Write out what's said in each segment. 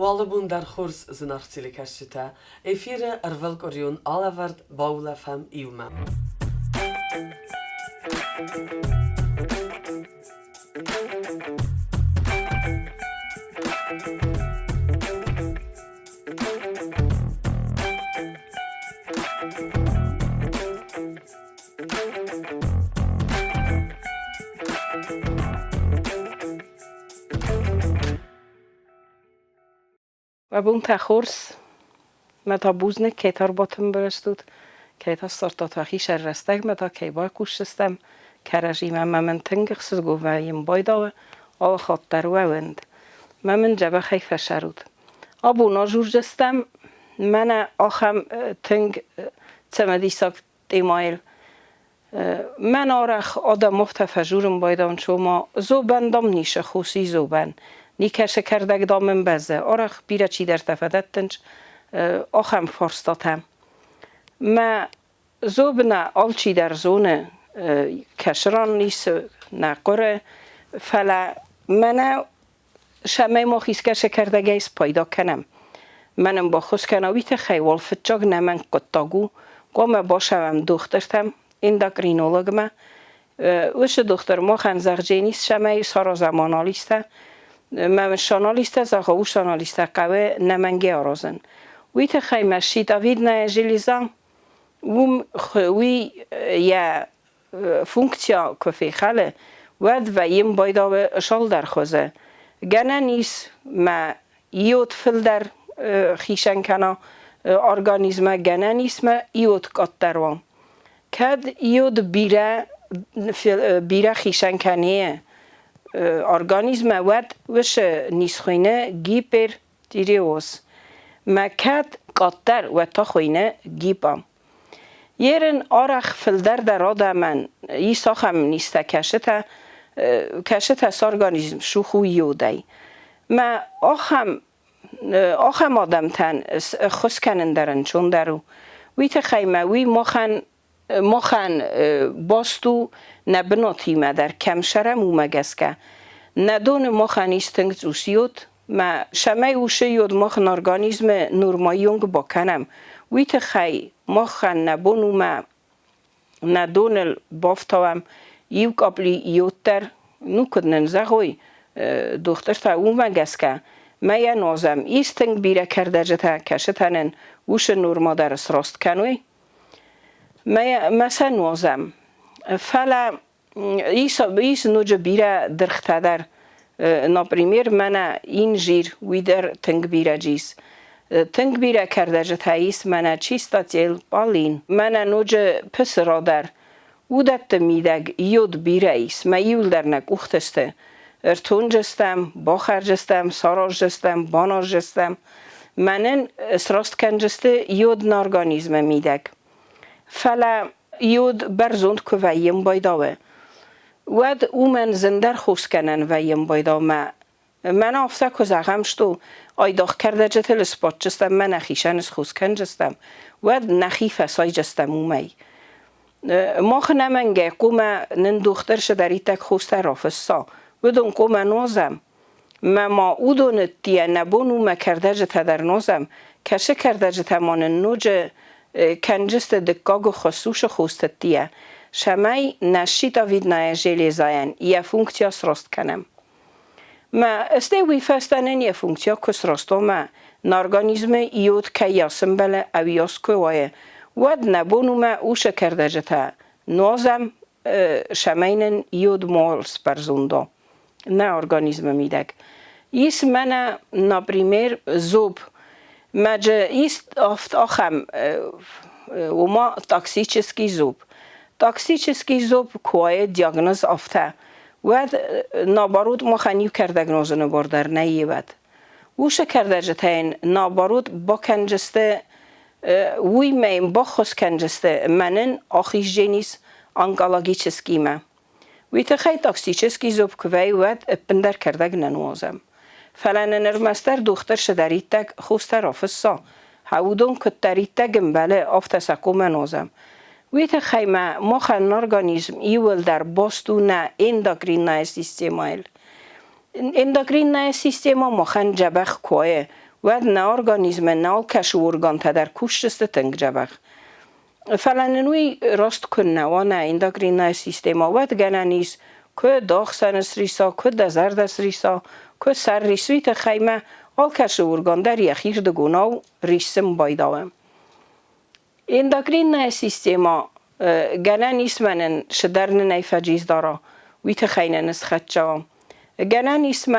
Walabun dar chwrs sy'n artili casita, ffyra ar fel goriwn alafard bawla fam iwma. و بون تخورس متا بوزنه که تار باتم برستود که تا سرطات وخی شر رستگ متا که با کوشستم که رژیم من تنگخ گو و یم بایدا آل خاطر وند من جبه خیف شرود آبو ناجور جستم من آخم تنگ تمدی ساک دیمایل من آرخ آدم مختفى جورم بایدان شما زوبن دام نیشه خوصی زوبن نیکش کردگ دامن بزه آرخ بیره چی در تفدتنج آخم فرستاتم ما زوبنا آل چی در زونه کشران نیست نقره فلا من شمه ما خیسکش کردگه ایست پیدا کنم منم با خوز کناویت خیوال فتجاگ نمن قطاگو قوم باشم دخترتم اندوکرینولوگ ما وش دختر ما خنزرجینیست شمه سارا زمانالیسته من شانالیسته زاخه او شانالیسته قوه نمنگه آرازن ویت خیمه شی داوید نه جلیزان وی یا فونکسیا کفی خاله ود و یم بایدا شال در خوزه گنه نیست ما یود فل در خیشن کنا ارگانیزم گنه نیست ما یود قط دروان کد یود بیره خیشن کنیه ارگانیزم ود وش نیست خوینه گیپر تیریوس ما کد قطر و تا خوینه گیپام یرن آرخ فلدر در آدمن ای ساخم نیسته کشته سارگانیزم شو خویو دی ما آخم آدم تن خس کنن درن چون درو ویت خیمه وی مخن باستو نبناتیمه در کمشرم اومگسکه ندون مخن ایستنگ زوسیوت ما شمه اوشه یود مخن ارگانیزم نورمایونگ با کنم ویت خی مخن نبونو ما ندون بافتاوم یو قبلی یوتر نو کدنن زغوی دختر تا اومگسکه ما یا نازم ایستنگ بیره کرده جتا کشتنن وش نورما در سراست کنوی مثلا نوازم فلا ایس نوج بیره درخته در نپریمیر من این جیر ویدر تنگ بیره جیس تنگ بیره کرده جتا ایس من چیستا تیل بالین من نوج پس را در ودت میدگ یود بیره ایس ما یول در نک اختسته ارتون جستم باخر جستم سارار جستم بانار جستم منن سراست کن جسته یود نارگانیزم میدگ فلا یود برزوند که ویم بایداوه ود او من زندر خوست کنن ویم بایدا من آفته که زغم شدو آیداخ کرده جتل سپات جستم من نخیشن خوست کن جستم ود نخی فسای جستم اومی ماخ نمنگه قوم نن دختر شدری تک خوست رافسا ودون قوم نازم ما او دونت دیه نبونو ما کرده جتا در نازم کشه کرده جتا من نوج کنجست دکاگو خصوش خوستت دیه شمای نشی داوید نه جلی زاین یه فونکسیا سراست کنم ما استوی فستانن یه فونکسیا کس راستو ما نارگانیزم یود که یاسم بله اویاس که وایه ود نبونو ما اوش کرده جتا نازم شماینن یود مولس برزوندا نه ارگانیزم میدک ایس من نپریمیر زوب مجه ایست افت آخم و ما تاکسیچسکی زوب کوای دیاگنوز افته و نابارود ما خنیو کردگ نازنه باردر نیه ود وش کرده جتاین نابارود با کنجسته وی میم با خوز کنجسته منن آخیش جنیس انگالاگیچسکی ما وی تخیی تاکسیچسکی زوب کوای ود پندر کردگ ننوازم فلان نرمستر دختر شدری تک خوستر آفسا هودون کتری تگم بله آفت سکو منازم ویت خیمه مخن ارگانیزم ایول در باستو نه اندوکرین نه سیستمایل اندوکرین نه سیستما مخن جبخ کوه ود نه ارگانیزم نه کش ارگان تدر کشتست تنگ جبخ فعلا نوی راست کن نوانه اندوکرین سیستم ود گنانیز که داغ سنس ریسا که دزرد ریسا که سر ریسویت خیمه آل کش ارگان در یخیر دگوناو ریسم بایداوم اندوکرین سیستم گنانیز منن شدرن نیفجیز دارا ویت خینه نسخت جوام گنان اسم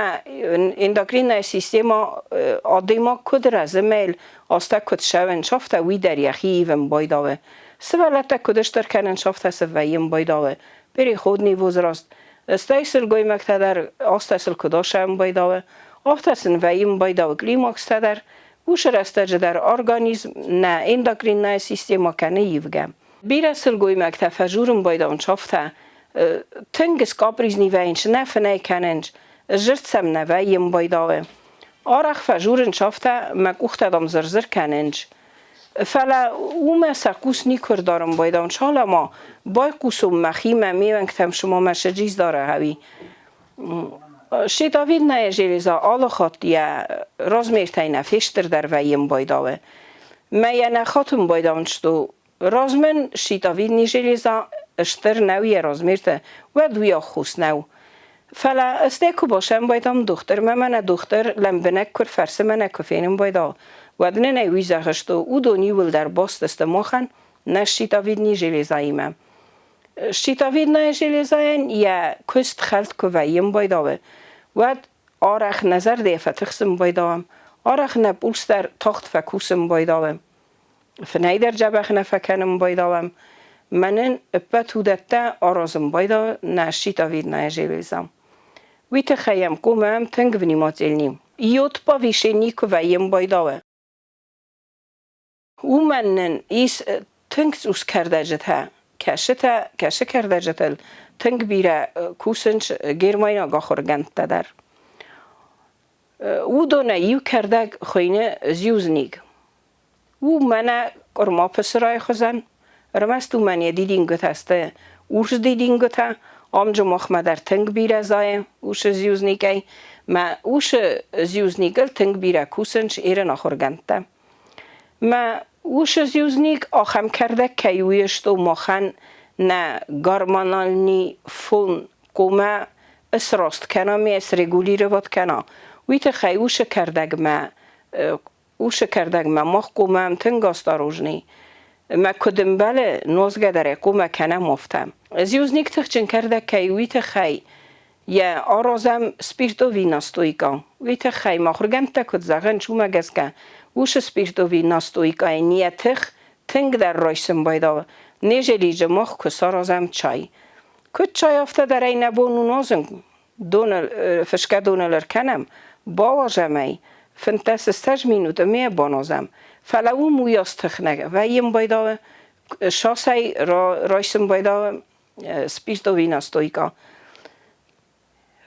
اندوکرین سیستم آدما کد رزمیل آسته کد شون شافته وی در یخی ایوم بایداوه سوالت کدش در کنن شافته سویم بایداوه بری خود نیوز راست استایسل گوی مکته در آستایسل کداش هم بایداوه آفتسن ویم بایداوه کلیماکس در وش رستج در ارگانیزم نه اندوکرین سیستم کنه ایوگم بیرسل گوی مکته فجورم بایداون شافته تنگس کابریز نیوینش نفنه کننج جرت سم نویم بایداوه آرخ فجورن شافته مکوخت دام زرزر کننج فلا اومه سرکوس نیکر دارم بایداون شالا ما بای قوسم مخیم میون کتم شما مشجیز داره هوی شیداوید نه جلیزا آل خاطیه راز میرتای نفشتر در ویم بایداوه میه نخاتم بایداون شدو رازمن شیداوید نی جلیزا اشتر نوی رازمیرته و دویا خوست نو فلا استیکو باشم بایدام دختر من دختر لمبنک کر فرس من کفینم بایدا و دنه نوی زخشتو او دونی ول در باست استماخن نه شیتاوید نی جلیزاییم شیتاوید نه جلیزاین یا کست خلط که ویم بایداوه و آرخ نظر ده فتخسم بایداوم آرخ نبولس در تاخت فکوسم بایداوم فنای در جبخ نفکنم بایداوم منن بتودتا آرازم بایدا نشیتاوید نه جلیزام ویت خیم کومم تنگ ونیمات النیم یوت با ویشنی که ویم بایداوه او منن ایس تنگ اوس کرده جتا کشه کرده جتل تنگ بیره کوسنش گرماینا گاخورگند در او دونه یو کرده خوینه زیوزنیگ او منه کرما پسرای خوزن رمستو منی دیدین گت هسته اوش دیدین گت آمجو مخمه در تنگ بیره زایم اوش زیوزنیگی ما اوش زیوزنیگل تنگ بیره کوسنش ایره نخورگند ما اوش زیوزنیگ آخم کرده که یویشتو مخن نه گارمانالنی فون کومه اس راست کنا می اس رگولی روات کنا ویت خی اوش کردگ ما مخ کومه هم تنگ آستاروژنی ما کدم بله نوزگه در اقومه کنه مفتم زیوزنیک تخچن کرده که ویت خی یا آرازم سپیرتو وی نستویکا ویت خی ما خورگم تا کد زغن چومه گز که وش سپیرتو وی نستویکا نیه تخ تنگ در رایسم بایدا نیجه لیجه مخ کسا رازم چای کد چای افته در این نبونو نازم فشکه دونلر کنم باواجه می فنتس استج مینوته می بانازم فلو مویاست تخنه و یم بایدا شاسای رایسم بایدا سپیرتو وی نستویکا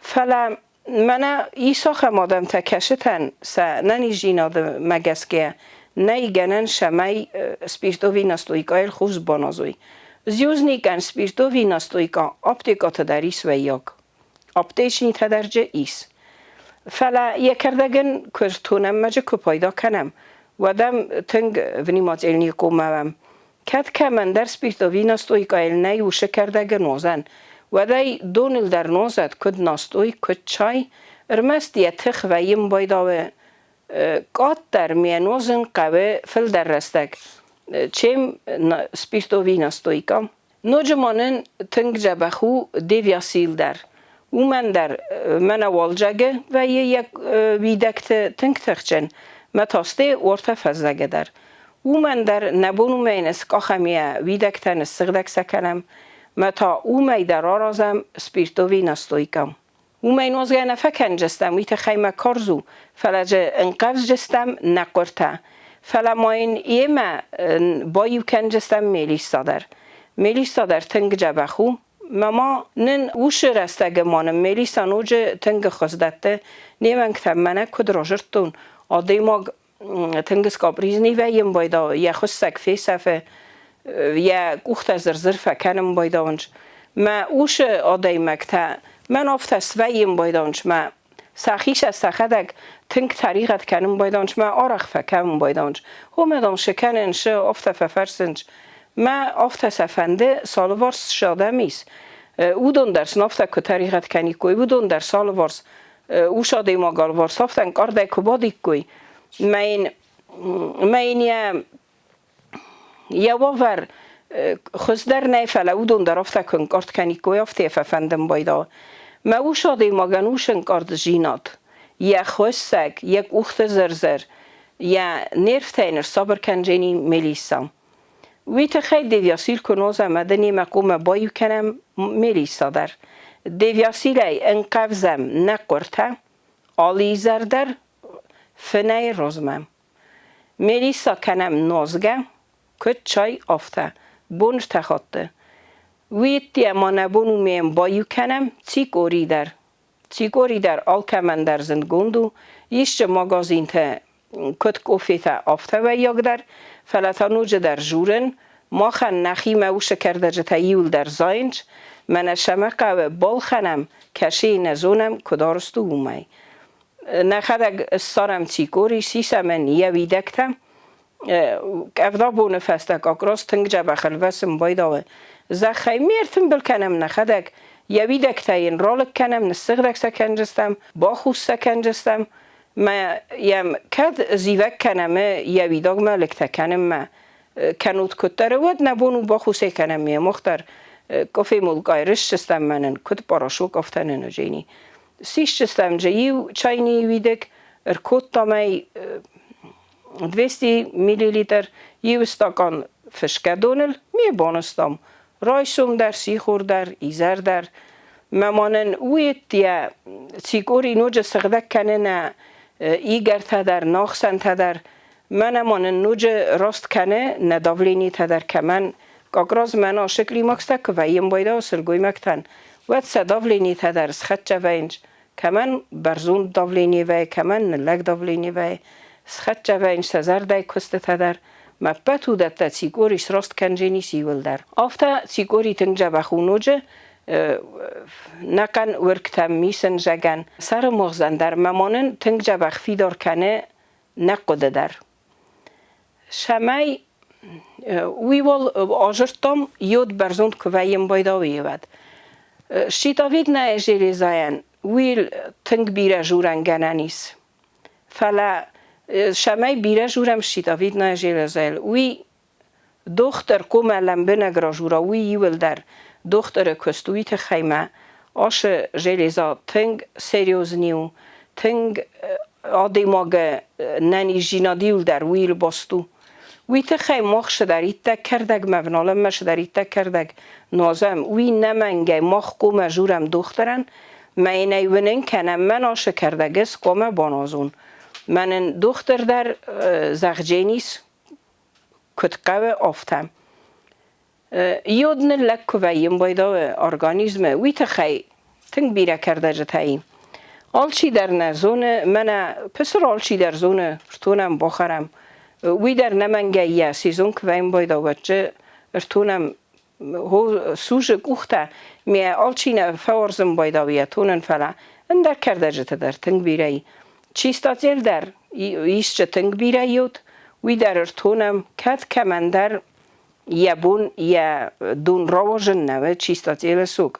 فلا من ایسا خمادم تا کشتن سا ننی جینا ده مگسکه نی گنن شمی سپیرتو وی نستویکا خوز بانازوی زیوزنی گن سپیرتو وی نستویکا آپتیکا تدریس و یاک آپتیشنی تدرجه ایس فلا یکردگن کرتونم مجه که پایدا کنم و دم تنگ ونیمات النی کومم کد که من در سپیرتو وی نستویکا النی و شکردگن نوزن و دای دونل در نوزد کد ناستوی کد چای ارمست یه تخ و یم بایداوه قاد در میانوزن قوه فل در رستک چیم سپیرتو وی ناستوی کام نوجمانن تنگ جبخو دیویاسیل در او من در من والجگه و یک ویدکت تنگ تخچن متاسته ورته فزدگه در او من در نبونو مینس کاخمیه ویدکتن سغدک سکنم متا او می در آرازم سپیرتو وی نستویکم او می نوزگه نفکن جستم ویت خیمه کارزو فلجه انقفز جستم نقرته فلا ما این ایمه بایو کن جستم میلیسا در تنگ جبخو ماما نن اوش رستگه مانم میلیسا نوجه تنگ خزدته نیمن کتم منه کد راجرتون آده ما تنگ سکابریز نیویم بایدا یا خستک فیسفه یا اوخت زرزر فکنم بایدانش ما اوش آده مکته من افت سویم بایدانش ما سخیش از سخدک تنگ طریقت کنم بایدانش ما آرخ فکم بایدانش هم ادام شکننش افت ففرسنش ما افت سفنده سالوارس شاده میس اودون در سنافت که طریقت کنی کوی اودون در سالوارس او شاده ما گالوارس افتن کارده کبادی کوی من یا باور خزدر نیفل اودون در افت کن کارت کنی کوی افت ففندم بایدا ما او شاده ما گنوشن کارت جینات یک خوستک یک اوخت زرزر یا نرف تینر صبر کنجینی ملیسام ویت خیلی دیویاسیل کنوزه مدنی مقوم بایو کنم ملیسا در دیویاسیل انقفزم نقورته آلی زردر فنه روزمم ملیسا کنم نازگه کت چای آفته بونج تخاطه ویتی ما نبونو میم بایو کنم چیکوری در آلکمن در زندگوندو ایشچه مگازین تا کت کوفی تا آفته و یاگ در فلتانوج در جورن ما خن نخی موش کرده جتا یول در زاینج من شمقه و بال خنم کشی نزونم کدارستو اومای نخدگ سارم چیکوری سیسمن یویدکتم افدا بونه فستک اکراس تنگ جبه خلوسم بایداوه زخی میرتم بلکنم نخدگ یویدک تاین رالک کنم نسخدک سکنجستم با خوش سکنجستم ما یم کد زیوک کنم یویداگ ملک تکنم ما کنود کتر ود نبونو با خوش کنم می مختر کافی ملقای رش چستم منن کد پاراشوک افتن نجینی سیش چستم جیو چاینی ویدک ارکوت تامی 200 میلی لیتر یو استاکان فشکدونل می بانستم رایسوم در سیخور در ایزر در ممانن ویت یا چیکوری نوج سغدک کنه ایگر تا در ناخسن تا در منمانن نوج راست کنه نداولینی تا در کمن کاکراز منا شکلی مکستک و یم بایده و سرگوی مکتن وید سداولینی تا در سخت جوینج کمن برزون داولینی وی کمن نلک داولینی وی سخت جوینج سزر دای کست تا در مپتو دتا چیکوریش راست کنجینی سیول در آفتا چیکوری تنگ جبخونوجه نکن ورکتم میسن جگن سر مغزن در ممانن تنگ جبخ فیدار کنه نقده در شمای ویوال آجرتم یود برزوند که ویم بایداوی ود شیطاوید نه جیلی زاین ویل تنگ بیره جورن گنانیس فلا شمای بیره جورم شیطاوید نه جیلی زایل وی دختر کوملم بنگرا جورا وی یول در دختر کستویت خیمه آش جلیزا تنگ سریوز نیو تنگ آدیماگ ننی جینا دیول در ویل باستو ویت خیم مخش در ایتک کردگ مبنالم مش در ایتک کردگ نازم وی نمنگه مخ کوم جورم دخترن مینه ونن کنم من آش کردگس کوم بانازون من دختر در زغجینیس کتقوه آفتم یادن لک ویم بایدا ارگانیزم ویت خی تنگ بیره کرده جتایی آلچی در نزونه من پسر آلچی در زونه ارتونم بخرم وی در نمنگه یا سیزون که ویم بایدا وچه ارتونم سوژ گوخته می آلچی نه فورزم بایدا ویتونن فلا اندر کرده جت در تنگ بیره چیستاتیل در ایش تنگ بیره یود وی در ارتونم کد کمندر یا بون یا دون راوژن نوه چیستاتیل سوک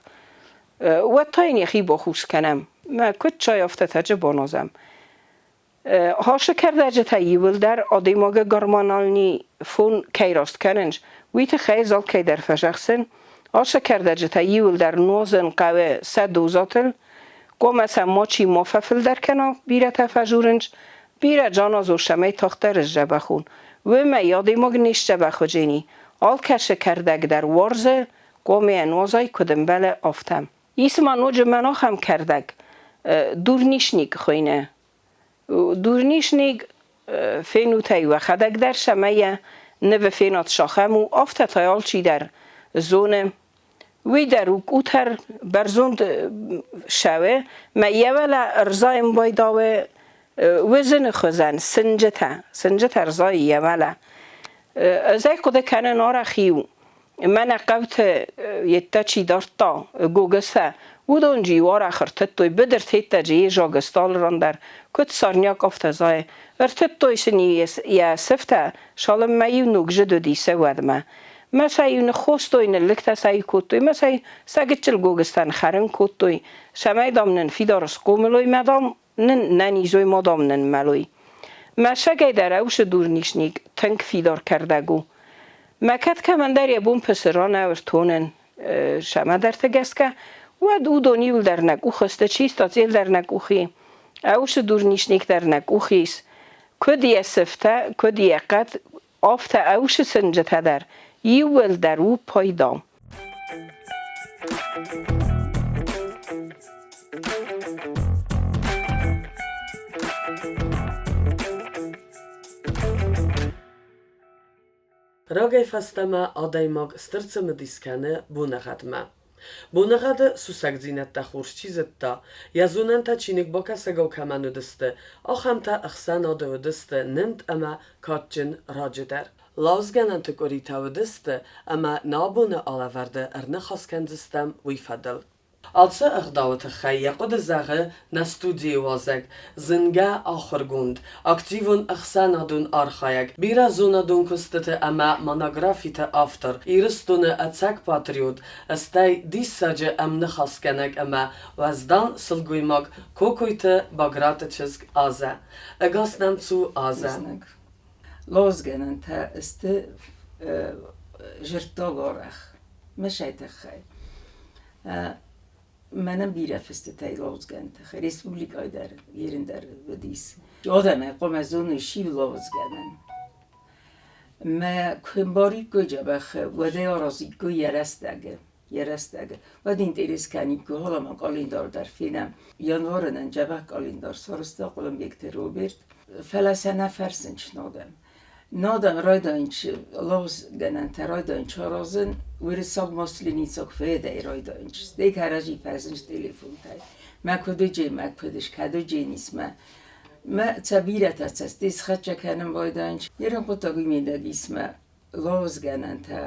و تاین یخی با خوش کنم ما کت چای افته تجه بانازم هاشه کرده جه تاییول در آدیماغ گرمانالنی فون کی راست کننج ویت خیزال کی در فشخسن هاشه کرده جه تاییول در نوزن قوه سد دوزاتل گوه مثلا ما چی مففل در کنا بیره تفجورنج بیره جانازو شمی تاخترش جه بخون و ما یادیماغ نیشته بخو جینی آل کشه کردگ در ورزه قومی انوازای کدم بله آفتم ایسما نوج مناخ هم کردگ دورنیشنیگ خوینه دورنیشنیگ فینو تای و خدگ در شمایه نو فینات شاخم و آفته تایال چی در زونه وی در اوتر برزوند شوه ما یولا ارزایم بایداوه وزن خوزن سنجت ارزای یولا ازای کده کنه نارخیو من قوت یتا چی دارتا گوگسه ودون جیوار آخرت توی بدرت هیتا جی جاگستال راندر کت سارنیاک افتزای ارتت توی سنی یا سفته شالم مایو نوگجدو دیسه ودمه مثلا یون خوستوی نلکت سعی کوتوی مثلا سگچل گوگستان خرن کوتوی شمای دامنن فیدارس قوملوی مدام ننیزوی مدام نن ملوی مشگه در اوش دور نیشنیک تنگ فیدار کرده گو مکت که من در یه بوم پسران اورتونن شما در تگست که و دو دونیول در نگو خسته چیست تا زیل در نگوخی اوش دور نیشنیک در نگوخیست کدی سفته کدی قد آفته اوش سنجته در یول در او پایدام Rogaj fastama odejmog styrcemy diskane bunachatma. Bunachad susagdzinetta churszczyzetta, jazunenta cinik boka segał kamanu dysty, ochamta achsano do dysty nint ama kotchin rodzider. Lausganantuk oritaw dysty, ama nabune alavarde ernachasken wifadel. Als اخداوت خیه قد زغه نستودی وازگ زنگه آخرگوند اکتیون اخسانادون آرخایگ بیرا زونادون کستت اما مناگرافیت آفتر ایرستون اتسک پاتریود استی دیساجه امن خاسکنگ اما وزدان سلگویماگ کوکویت باگرات چزگ آزه اگاسنم تو آزه لازگنن تا است جرتا گارخ مشایت خی منم بیرفسته تای لازگن تا رسپوبلیکای در yerinde در ودیس آدمه قوم از اون شیب لازگنن ما کنباری کجا بخ وده آرازی کو yerestege و دین تریس کنی کو حالا من کالیندار در فیلم yanvarının cebek kalindar sarısta kolum yekte Robert felesene fersinç nadem raydainç laz genen te raydainç arazın veri sab maslinicok fede raydainç dek haraji fersinç telefon tay mekodoje mekodoş kadoje nisme ما تبیرت است دیس خدش کنم بایدانش یرم قطعی میده اسم لازگنن تا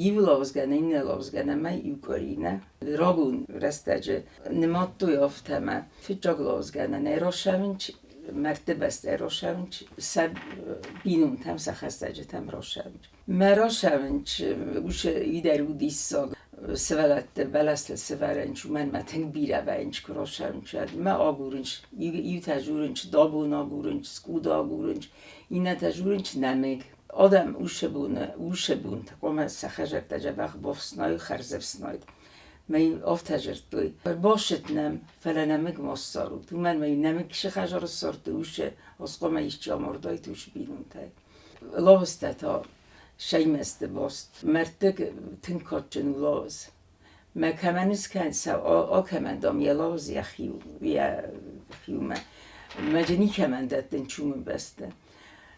یو لازگنن این لازگنن من یو کارینه راگون رستجه نماد تو یافتم فجاگ لازگنن ایراشمینچ مرتبه است ایراشمینچ سب بینون تام سخستجه تام راشمینچ مراشمینچ وش ایدارو دیسا سوالت بلست سوارنچ من متن بیره و اینچ کراشم شد ما آگورنچ یو تجورنچ دابون آگورنچ سکود آگورنچ اینه تجورنچ نمک آدم اوشه بون تقوم سخجر تجبخ بافسنای خرزفسنای می آف تجرد دوی باشد نم فلا نمک ماستارو تو من می نمک شخجر سارت اوشه از قوم ایش جامردای توش بینون تای لاسته تا şeyim este bost. Mertek tın kaçın laz. Me kemeniz kense o kemendam ya laz ya khiu me. Mecni kemendettin çumun beste.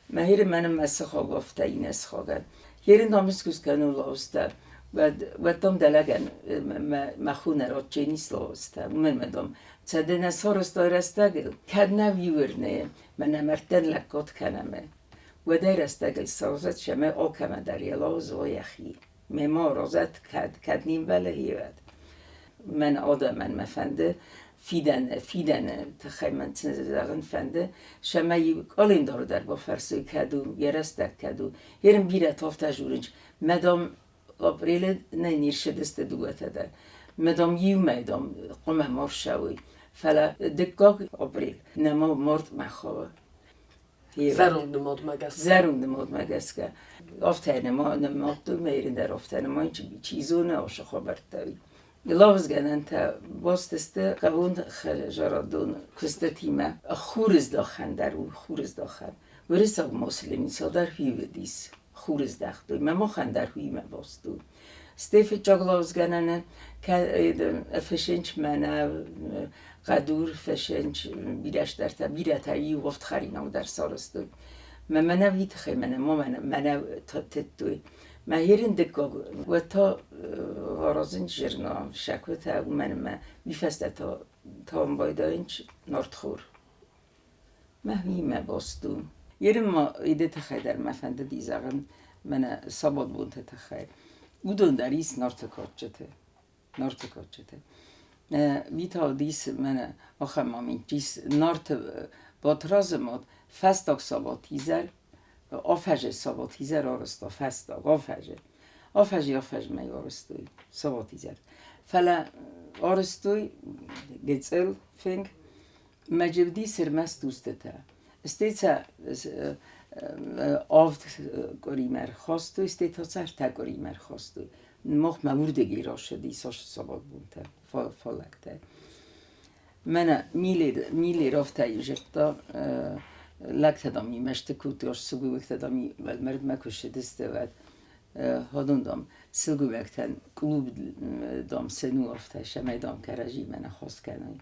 Me heri menim mesakha gofte ines khagan. Yerin damis kuskanu lazda. و tam delegen me khune ro chenis lazda. Men medam. Tsedene sarasta restagel. Kadna viurne. Men merten lekot kaname. و در استقل سازت شما آکم در یلاز و یخی مما رازت کدنیم ولی هیوید من آدم من مفنده فیدن تخیمن تنزدغن فنده شما آلین دار در با فرسوی کدو یرستک کدو یرم بیره تاف تجورنج مدام آبریل نه نیرشه دست دوگته در مدام یو میدام قمه مار شوی فلا دکاک آبریل نما مرد مخواه زرون نماد مگسکه آفتانه ما نماد دو میرین در آفتانه ما هیچ چیزونه آشه خبر تایی لحظه گنن تا باستسته قبون خجارادون کسته تیمه خورز داخن در او خورز داخن وری ساب مسلمی سادر هیو دیس خورز داخت ما خن در هیو باستو استفی چاق لحظه گنن که افشنچ منه قدور فشنچ بیرش در تا بیره تایی وقت خرینم در سالستو منه ویت خی منه تتوی ما هرین دکا و تا هرازن جرنا شکوت او ما بیفسته تا بایداینچ نردخور ما هیمه باستو یرم ما ایده تخی در مفنده دیزاغن منه سباد بونت تخی Udon der is nartıkotçete. Nartıkotçete. Vita dis mene achamin dis nartı batrazımot festak sabat hizer afhece sabat hizer arasta festak afhece. Afhece mey arastoy sabat hizer. Fele arastoy geçel fing mecevdi sirmest ustete. Stece آفت گریمر خواستوی استیت ها سر تا گریمر خواستوی مخ مورد گیرا شدی ساش ساباد بونته فالکته من میلی رفته ایجکتا لکت دامی مشت کوتیاش سگو وقت دامی ول مرد مکوشه دسته ود هادون دام سگو وقتن کلوب دام سنو افته شمه دام کرجی من خواست کنن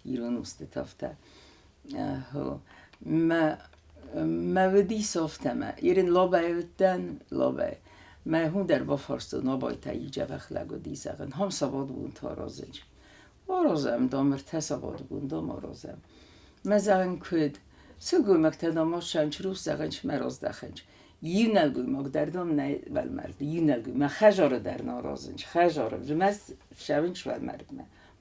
ایران استتافته ما ودی سافتم ایران لابه ودن لابه ما هون در بافرست و نباید تاییجه بخلق و دیزگن هم سواد بون تا رازنج آرازم دامر تسواد بون دام آرازم ما زن کد سلگوی مکتدام ما شنچ روز زغنچ مراز دخنچ یه نلگوی مک دردام نه ول مرد یه نلگوی ما خجاره در نارازنج خجاره جمعه شونچ ول مرد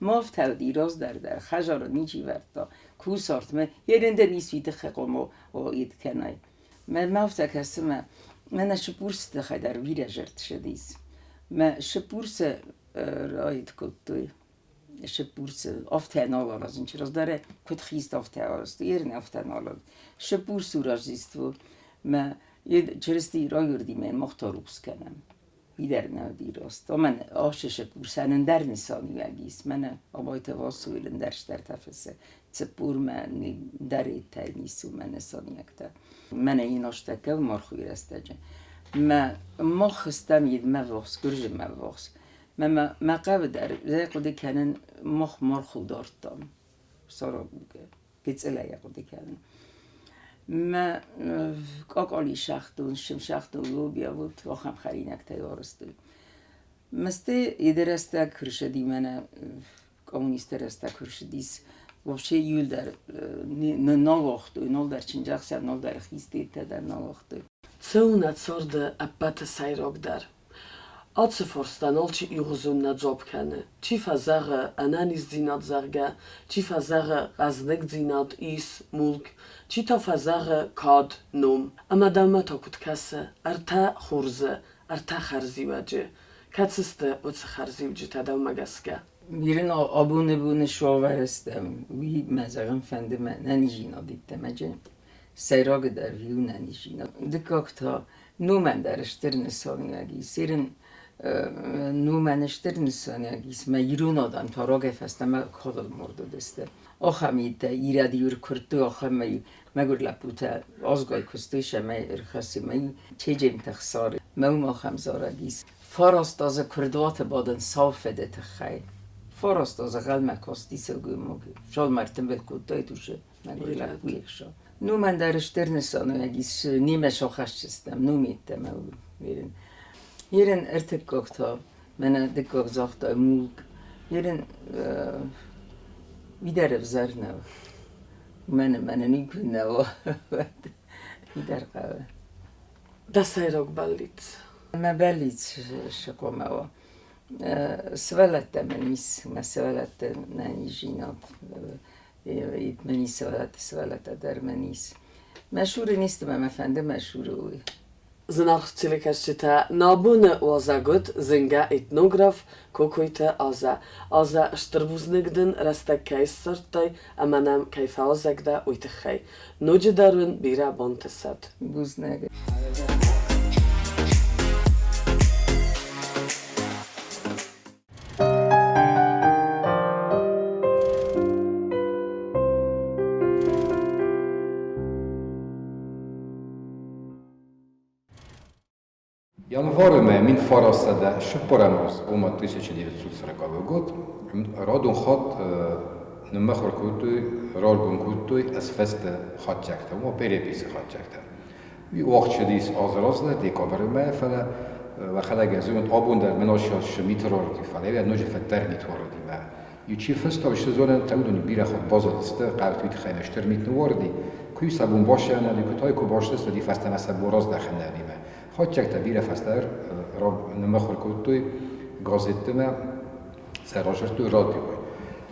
ماف تودی راز در خجاره نیچی ورد کو سارت من yerinde nisvite خقم و اید کنای من مافت کسی من شپورس دخای در ویره جرت شدیس من شپورس رایت کتوی شپورس آفته نالار از این چراز داره کت خیست آفته آرست ایرن آفته نالار شپورس راجیست و من چرستی رایوردی من مختاروبس کنم بیدر نودی راست و من آشش پورسنن در نسانی وگیست من آبایت واسویلن درش در تفسه تپور من در ایتای نیسو من نسانی اکتا من این آشتکه و مرخوی رستجه ما خستم ید مواخص گرج مواخص ما قبل در زی قده کنن مرخو دارتم سارا بوگه گتسله قده کنن ما آقای شخصون شم شخصون لوبیا بود و خم خرینک تیارسته. مسته ایدرسته کرشدی من کمونیست رسته کرشدیس وابشه یول در نواختوی نال در چنجاخس نال در خیستی در نواختوی. Căuna țor de apate sairog dar. Ați forstan alci iuzun na job kane. Ci fazare ananis dinat zarga, ci fazare raznek dinat is mulk, ci ta fazare kad num. Amadama tokut kase arta khurze, arta kharziwaje. Katsiste ots kharziwje tadav magaska. Birin abone şoverestem. Vi mezarım fendime nanijina dittemece. Sayrag der viu nanijina. Dikakta numen der şternessaniagi. Sirin numen şternessaniagis me irun adam tarage festeme kadal mordo deste. Axamite iradiur kurtu axame megur laputa azgay kustuşa me irxasi me çejem taxsar. Mevma xamzaragis. Farast az kurduat baden safede txay. Farast az galme kosti selgumog. Şol martin vel kutaytuşa. Megur lapuyekşa. Numen der şternessaniagis nime şoxaşçistem numittem verin. Yerin ertek kokta, mene dikok zahta mulk. Yerin vider vzarnev. Mene nikune o. Vider kave. Da sairog ballic. Me bellic šakome o. Svelete menis, me svelete nanijinat. It menis svelete der menis. Meşhur nistime mefendi meşhur. Znarchcilikaszczyta nabune ozagut zynga etnograf kokojte aza. Aza sztrbuznygnyn rastek kajsartaj amanam kajfa ozagda ujtychaj. Nudzidarun bira bontesat. Buznege. Январыме мин фарасада шыппарамыз 1940 год радун хат нымахыр кутуй раргун кутуй аз фесте хатчакта ма переписи хатчакта ви вақтшидис азразда декабрыме фала ва халагазун абундер менашаш митрарти фала я ножи фаттер митварди ва ючи феста штозонен тамдун бира хат базалсте قاوتویت خیمشتر میتنوردی کوی سبون باشه نه دیگه تای کو باشه است دی فست مثلا براز داخل نمیمه Hagyják te bíre feszter, nem akar kultúj, gazetteme, szerrazsertő rádiói.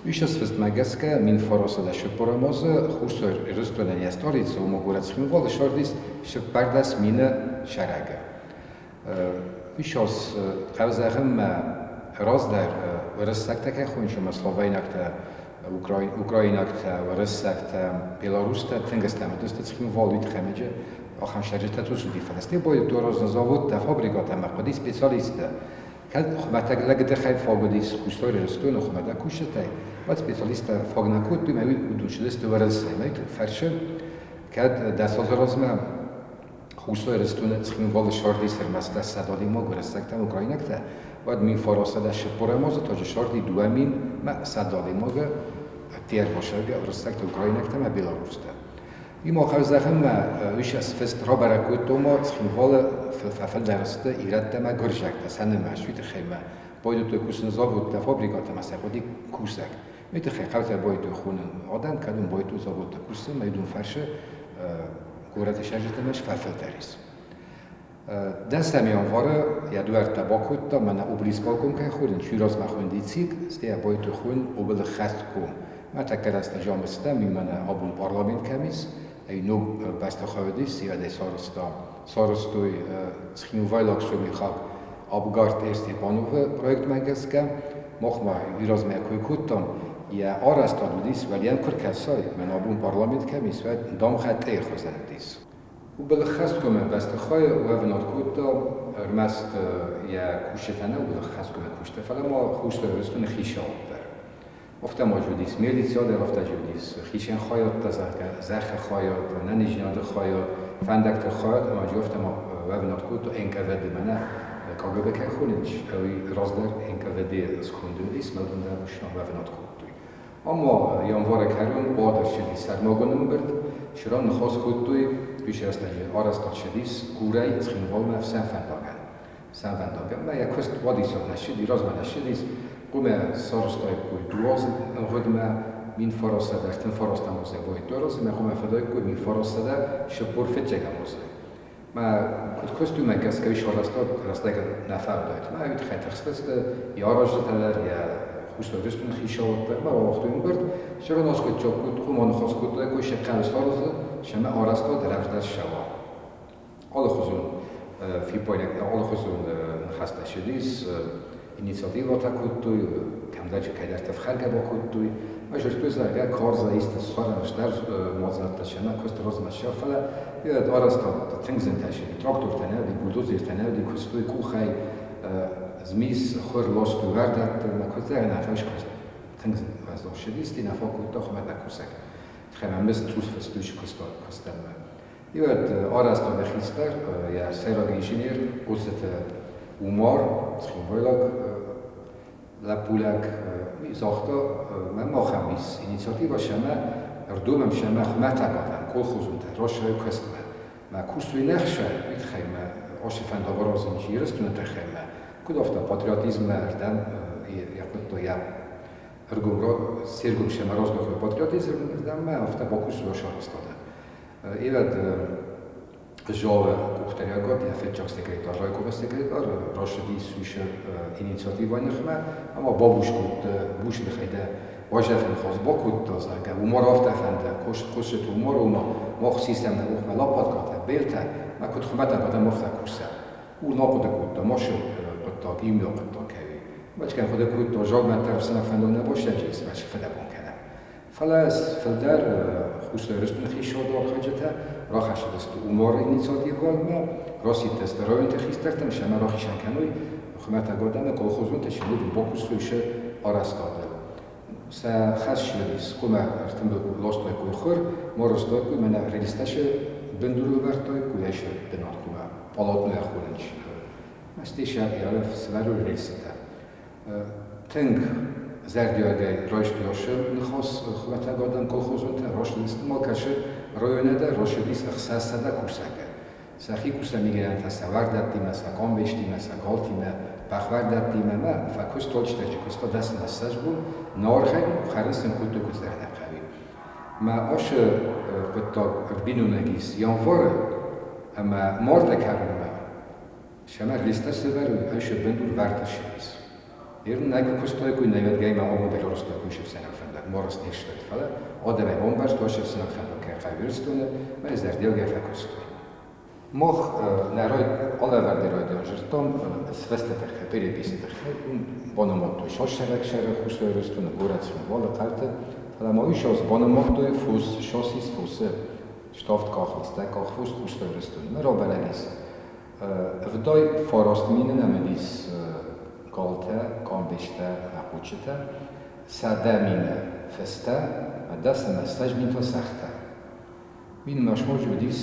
És ez fest megeszke, mint faraszad eső poramaz, 20 rösztőnen ezt aricó mogorec himval, és ardis, és párdász mine serege. És az elzegem, razdár rösszektek, hogy sem a szlovainak te, Ukrajnak te, rösszek te, Belarus te, tengesztem, ezt himval üt hemegye, a sergetet usudi fel. Ezt baj, torozna zavod, te fabrikát emel, specialiste. Mert legedekkel fogadis kusztorra rösztőn, mert kussetaj, vagy specialista fognak ott, mert úgy lesztő vereszei, mert ferső, kad da se ozorozme, huszor rösztőn, himval sardis hermeszte szedali maga rösszektem Ukrajnak te, vagy mi faraszadás poramozott, hogy a sardi duemin, mert szedali maga, térvasága rösszekte Ukrajnak te, mert Belarus te. Ima hozzáfem, és ez fest rabarakotoma, himval felderezte, írette meg görzsekte, szennem más, vitechejme, bajdottő kuszon zavod, te fabrikata, mert szepodik kuszek. Vitechej, havte bajtő hónan adán, kadun bajtő zavod, te kuszon, mert idun ferse, kórát és egyetemes felfelterisz. De szemjön vara, ja duerte bakotta, menne obliszkalkon kell, hogy sűraz már hondicik, sztél bajtő hón, obel hesztkom. Mert a kereszte zsamesztem, mi menne abun parlament kemisz, egy nog beste hajadis, szívede szarasztói színvajlak szömihak abgart érti panove projekt megeszke, mochma viraz meg hőkuttam, ja arasztadudis, vagy ilyenkor kell szaj, mert abun parlament kemisz, vagy damhát érhozenedis. Ubel haszkomen beste haj, uevenat kutta, rmest ja kusetene, ubel haszkomen kustefele, ma húsztöröztön hisa opper. Ofta možudis milicja, de ofta judis hisen hajat, zeche hajat, nenizsnyade hajat, fendekte hajat, ma ofta ma wevenat kulto enkevedő mene, kagöbeke hunincs, hogy razder enkevedő skundudis, meldunde most a wevenat kultui. Amma jan varekerön, baldarsedi szármagonömbert, és ranna haszkultui, és ezt egy arasztatsedis, kúrai, chin valmev szemfendagen, melyek közt vadiszatnesedi, razmenesedis, Come szarasztajkúj duaz, hogy mint faraszedek, ten farasztámozni vagy törözni, mert come fedek, hogy mint faraszedek, és akkor fedjegemozni. Mert köztümnek ez kell is arasztak, ne feldajt. Mert úgy helytek ja arasztateler, ja húszor rösztön hísavat, mert valahogy bört, és arra az, hogy csak humanok az kutlak, hogy se kell szarasztad, sem arasztad, de revzdás se van. Alahozun fipajnak, alahozun hasztásedis, iniciatíva takuttuj, kam dađe kaj darte v Hargeba kuttuj, a že közlega karza iste szarás mozzartassana, közt rozmassa fele, jöhet araszta a tengzentességi traktorteneldi, buldozérteneldi, köztúj kuhaj, zmisz, hörlosztú verdet, meg hogy elnál is közt tengzentességi, tina fakutta, ha megkuszek. Tremem meszt túszfesztős köztem. Jöhet araszta behiszter, ja szeragi inženér, oszete umar, színvajlag, lepulek, mi zahta, mert machamis iniciatíva seme, rdumem seme, metagadám, kolhozunk, rossai köztme. Mert kusztúj nechse, mit helyme, asi fent a varazin zsíröztőne te helyme. Kudafta patriotizme, erdem, jakotta ja, ergumra, szirgum seme rozdok a patriotizm, erdem, mert afta bakuszúra sarasztade. Élet, Žove kuhterjagot, ja fetčak sekretar, rajkova sekretar, rašadi suše iniciatíva nechme, ama babuskut, busnechajde, vazsefen hazbakut, az ege umaravtefende, kosset umaroma, mach sziszemne okme lapatkat, bélte, meg hogy metemet nem mafták kusze. Úr napodakutta, masodottak, imjapottak helyi. Bacskán hodakutta, zsagmentel szemek fendonne, vasegész, vagy fedebon kene. Felez, felder, 20 rösztönök is oldal hagyjete, Rahásod ezt umar iniciatívval, mert rosszít ezt a rajöntek hisztertem, sem már rahisen kenői, ha metágadám, akkor hozunk, és egy bokuszú is arasztad. Se házsülés, kommer ertemből lasztajkúj hör, marasztajkúj, mert regisztáse bendülővertajkúj, és denarkúj, alatnő elhúrincs. Ezt is eljelöv szverő részete. Teng zerdjölgej rajstőrső, nhasz, ha metágadám, kolhozunk, rajstőrső, malkáső, Rajönede, rosszedis, a szászede kuszege. Száhi kusze migránt, a várdátime, a kambéstime, a galtime, pachvárdátime, mert a köztolcstek csak azt a deszne szeszból, narhely, hárenszen kultúr közdernek hevi. Már az a binunegis, jan vare, mert mardekárommal, Şemer listesi ver, ayşe bendur vertaşıyız. Yerin nege kustoy kuy nevet geyme o model orostoy kuy şefsenek fendak, moras neştet falan. O da ben bombar sto şefsenek fendak kaya virstune, ve izler diyo gefe kustoy. Moh neroy olaver deroy diyor jirtom, sveste terhe, peripisi terhe, bonomottoy şoşerek şerek kustoy ristune, guratsin vola karte, falan mo işos bonomottoy fus, şosis fusse, stoft kochlis, da koch fus kustoy ristune, mero belegis. Vdoj forost mine nemedis golte, kombiste, napučite, sade mine feste, a da se mesaj minto sehte. Mine mašmož udis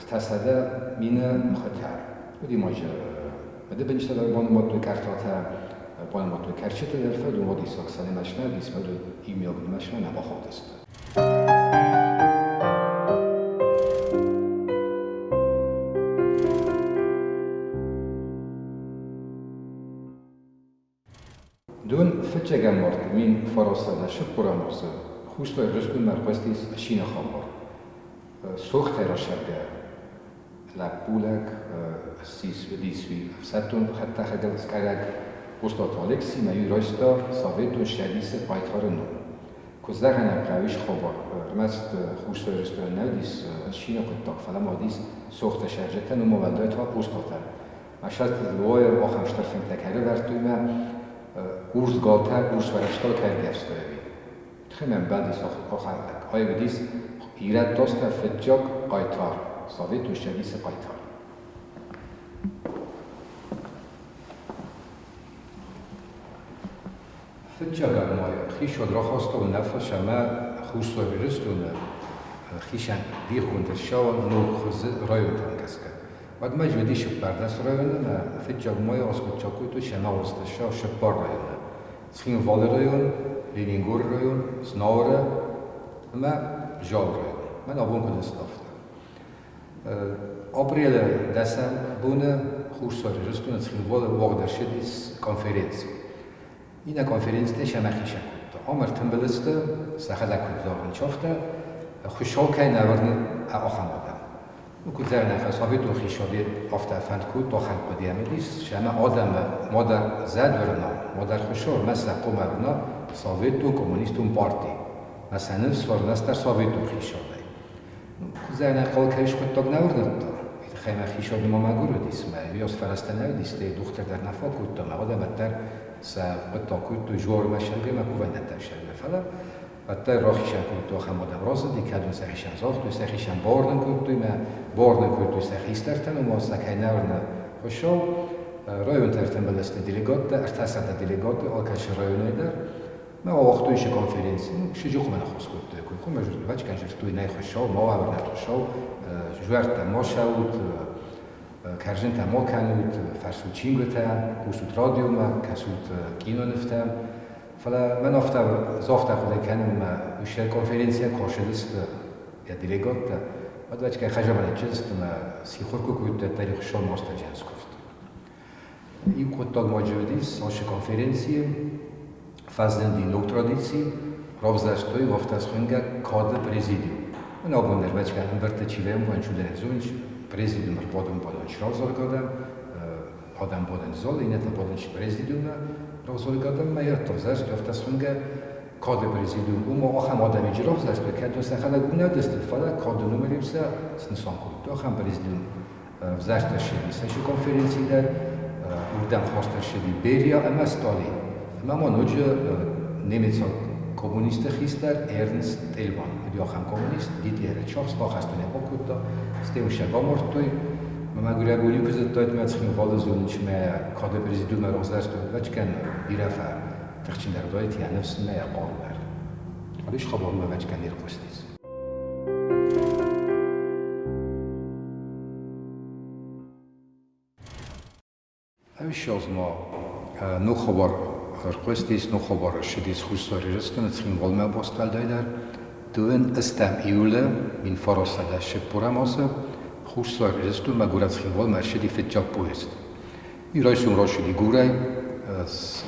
rtasade mine mkhtar. Udi može, vede benčte da bonomotlu kartota, bonomotlu karčite derfe, du modis oksane mašne, dis medu imjog mašne na bohotest. Dun fetchegam mort min forosada shpuramos khustoy rustun marqestis shina khamor sochte roshaga la pulak sis vidisvi satun hatta khadal skagag ustot Alexi ma yurosto savetun shadise paytharnu kozagana qavish khobor mast khustoy rustun nadis shina kotak fala modis sochte sharjatan movadat va ustotan mashat loyer okham shtarfen takare vertuma Urs Gotha, Urs Varashtal Kergevstojevi. Tchemen Badis Ochandak. Ajvidis Irat Tosta Fetjog Ajtar. Savit Ushevise Ajtar. Fetjog Agmoja. Chishod Rochostov Nefo Shama Chusto Viristune. Chishan Dirhund Shawan Nur Chuzi Royutan Kaska. Vad majvidi Shpardas Royuna, Fetjog Moja Oskutchakutu Shama Ostasha Shpar Royuna. Schinval rajon, Leningur rajon, Snore, maar Jal rajon. Men avonken de stafte. April desem bune kursor rustun het schinval wagdershedis konferentie. In de konferentie shamakhishak. Amar tembeliste sahalak zavanchofte, khushokay navarni akhamada. وكذا خصابيتو خيشودي افتا فانكو تو خلق بديامديس شما آدم مادر زد ورنا مادر خشور مثل قمرنا ساويتو كومونيستون بارتي مثلا نفسور نستر ساويتو خيشودي كذا قال كيش خود تاگ نورد خیمه خیشودی ما مگورو دیس ما بیاس فرستنه دیس تی دختر در نفاکوت تا ما آدم در سبتاکوت تو جور مشنگه ما کوی نترشن فلا Hatta rochisham kultu ham odam rozdi, kadun sehisham zohtu, sehisham bordan kultu, ma bordan kultu sehistartan, ma sakaynavrna khoshov, royun tertan beleste delegatta, artasata delegatta, alkash royunaylar, ma waqtu ish konferensi, shijuq mana khos kultu, kum vach kan jirtu nay khoshov, ma avrna khoshov, juarta moshaut, karjenta mokanut, farsut chingota, usut radioma, kasut kinoneftam, فلا من أفتح زافت خدا كانم وش الكونفرنسية كوشدست يا ديليغوت أدوات كان خجل من الجلست ما سيخوركو كنت تاريخ شو ماستر جانس كفت يكون تاج موجوديس وش الكونفرنسية فازن دي نوع تراديسي رافزاستوي وفتاس خنجا كاد بريزيديو من أبون دربات كان برت تشيلهم وان شو درزونش بريزيديو مربوطن بدن شرازر قدم آدم بدن زال اینه تا بدنش بريزيديو rozolgadam ma jattovzást, öftaszhunga kade prezidium uma ocham adami jirovzást, kedves szachalag unadest fala kade numerivsa snisonkult. Ocham prezidium vzástasségi szeső konferenciáder, urdam hasztasségi Béria, ama Stalin. Mama nodja német kommunista hiszter Ernst Elvan, hogy ocham kommunist, Didier Csachsz, lachasztani okutta, sztéusság amortúj, ما گویی که زدت میاد خیلی والدزون چه ما کاد پرزیدو مرازداشت و وچکن بیرفع تخشین در دایت یا نفس ما یقال بر حالیش خبر ما وچکن دیر قصدیز اوش از ما نو خبر قصدیز نو خبر شدیز خوستاری رستن خیلی والما باستال دایدر دون استم ایوله من فراسده شپورم آسه خوشسار رستو ما گورات خیوال مرشدی فتجاب پوست. میرایسون راشدی گورای